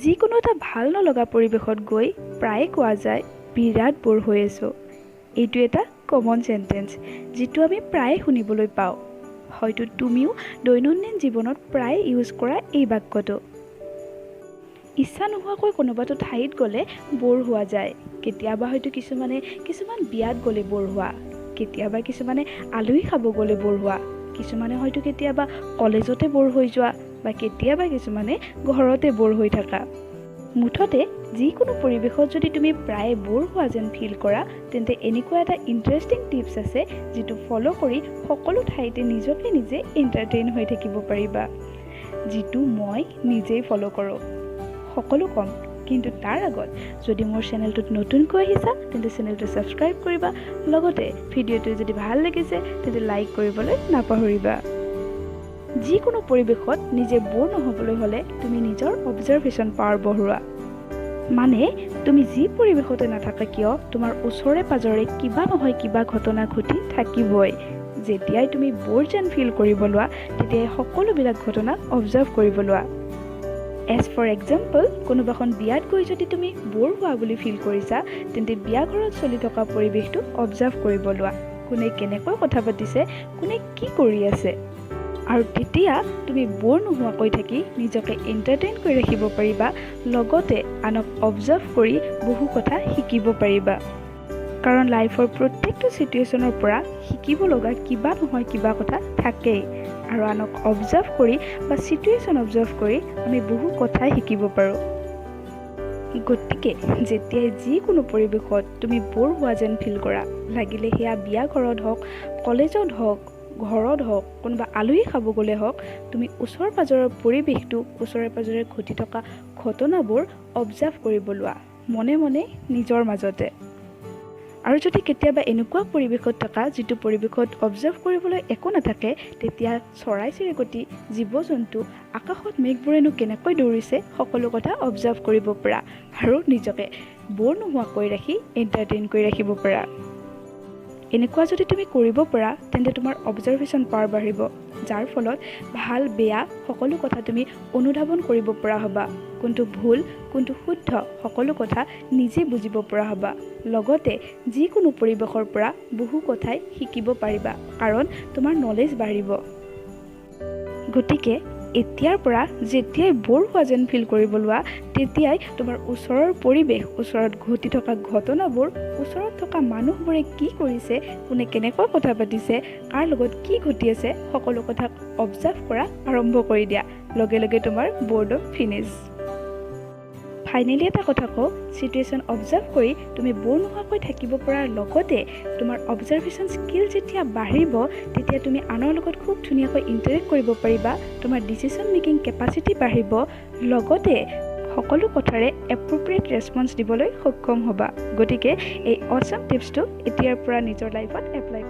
যিকোনো এটা ভাল নলগা পৰিৱেশত গৈ প্ৰায়ে কোৱা যায় বিৰাট বৰ হৈ আছোঁ। এইটো এটা কমন চেণ্টেঞ্চ যিটো আমি প্ৰায়ে শুনিবলৈ পাওঁ। হয়তো তুমিও দৈনন্দিন জীৱনত প্ৰায় ইউজ কৰা এই বাক্যটো। ইচ্ছা নোহোৱাকৈ কোনোবাটো ঠাইত গ'লে বৰ হোৱা যায়। কেতিয়াবা হয়তো কিছুমান বিয়াত গ'লে বৰ হোৱা, কেতিয়াবা কিছুমানে আলহী খাব গ'লে বৰ হোৱা, কিছুমানে হয়তো কেতিয়াবা কলেজতে বৰ হৈ যোৱা বা কেতিয়াবা কিছুমানে ঘৰতে বৰ হৈ থকা। মুঠতে যিকোনো পৰিৱেশত যদি তুমি প্ৰায়ে বৰ হোৱা যেন ফিল কৰা, তেন্তে এনেকুৱা এটা ইণ্টাৰেষ্টিং টিপছ আছে যিটো ফ'ল' কৰি সকলো ঠাইতে নিজকে নিজে এণ্টাৰটেইন হৈ থাকিব পাৰিবা, যিটো মই নিজেই ফ'ল' কৰোঁ। সকলো কম, কিন্তু তাৰ আগত যদি মোৰ চেনেলটোত নতুনকৈ আহিছা তেন্তে চেনেলটো ছাবস্ক্ৰাইব কৰিবা, লগতে ভিডিঅ'টো যদি ভাল লাগিছে তেন্তে লাইক কৰিবলৈ নাপাহৰিবা। যিকোনো পৰিৱেশত নিজে বৰ নহ'বলৈ হ'লে তুমি নিজৰ অবজাৰভেশ্যন পাৱাৰ বঢ়োৱা। মানে তুমি যি পৰিৱেশতে নাথাকা কিয় তোমাৰ ওচৰে পাজৰে কিবা নহয় কিবা ঘটনা ঘটি থাকিবই। যেতিয়াই তুমি বৰ যেন ফিল কৰিব লোৱা তেতিয়াই সকলোবিলাক ঘটনা অবজাৰ্ভ কৰিব লোৱা। এজ ফৰ এক্সাম্পল, কোনোবাখন বিয়াত গৈ যদি তুমি বৰ হোৱা বুলি ফিল কৰিছা তেন্তে বিয়া ঘৰত চলি থকা পৰিৱেশটো অবজাৰ্ভ কৰিব লোৱা। কোনে কেনেকৈ কথা পাতিছে, কোনে কি কৰি আছে, আৰু তেতিয়া তুমি বৰ নোহোৱাকৈ থাকি নিজকে এণ্টাৰটেইন কৰি ৰাখিব পাৰিবা, লগতে আনক অবজাৰ্ভ কৰি বহু কথা শিকিব পাৰিবা। কাৰণ লাইফৰ প্ৰত্যেকটো ছিটুৱেশ্যনৰ পৰা শিকিব লগা কিবা নহয় কিবা কথা থাকেই, আৰু আনক অবজাৰ্ভ কৰি বা ছিটুৱেশ্যন অবজাৰ্ভ কৰি আমি বহু কথাই শিকিব পাৰোঁ। গতিকে যেতিয়াই যিকোনো পৰিৱেশত তুমি বৰ হোৱা যেন ফিল কৰা, লাগিলে সেয়া বিয়া ঘৰত হওক, কলেজত হওক, ঘৰত হওক, কোনোবা আলহী খাব গ'লে হওক, তুমি ওচৰ পাজৰৰ পৰিৱেশটো, ওচৰে পাজৰে ঘটি থকা ঘটনাবোৰ অবজাৰ্ভ কৰিব লোৱা, মনে মনে নিজৰ মাজতে। আৰু যদি কেতিয়াবা এনেকুৱা পৰিৱেশত থকা যিটো পৰিৱেশত অবজাৰ্ভ কৰিবলৈ একো নাথাকে, তেতিয়া চৰাই চিৰিকটি, জীৱ জন্তু, আকাশত মেঘবোৰেনো কেনেকৈ দৌৰিছে সকলো কথা অবজাৰ্ভ কৰিব পাৰা, আৰু নিজকে বৰ নোহোৱাকৈ ৰাখি এণ্টাৰটেইন কৰি ৰাখিব পাৰা। এনেকুৱা যদি তুমি কৰিব পাৰা তেন্তে তোমাৰ অবজাৰভেশ্যন পাৱাৰ বাঢ়িব, যাৰ ফলত ভাল বেয়া সকলো কথা তুমি অনুধাৱন কৰিব পৰা হ'বা, কোনটো ভুল কোনটো শুদ্ধ সকলো কথা নিজে বুজিব পৰা হ'বা, লগতে যিকোনো পৰিৱেশৰ পৰা বহু কথাই শিকিব পাৰিবা, কাৰণ তোমাৰ নলেজ বাঢ়িব। গতিকে এতিয়াৰ পৰা যেতিয়াই বৰ হোৱা যেন ফিল কৰিব লোৱা তেতিয়াই তোমাৰ ওচৰৰ পৰিৱেশ, ওচৰত ঘটি থকা ঘটনাবোৰ, ওচৰত থকা মানুহবোৰে কি কৰিছে, কোনে কেনেকৈ কথা পাতিছে, কাৰ লগত কি ঘটি আছে সকলো কথা অবজাৰ্ভ কৰা আৰম্ভ কৰি দিয়া, লগে লগে তোমাৰ বৰ্ডম ফিনিছ। ফাইনেলি এটা কথা কওঁ, ছিটুৱেশ্যন অবজাৰ্ভ কৰি তুমি বৰ নোহোৱাকৈ থাকিব পৰাৰ লগতে তোমাৰ অবজাৰভেশ্যন স্কিল যেতিয়া বাঢ়িব তেতিয়া তুমি আনৰ লগত খুব ধুনীয়াকৈ ইণ্টাৰেক্ট কৰিব পাৰিবা, তোমাৰ ডিচিশ্যন মেকিং কেপাচিটি বাঢ়িব, লগতে সকলো কথাৰে এপ্ৰপ্ৰিয়েট ৰেছপন্স দিবলৈ সক্ষম হ'বা। গতিকে এই অসম টিপছটো এতিয়াৰ পৰা নিজৰ লাইফত এপ্লাই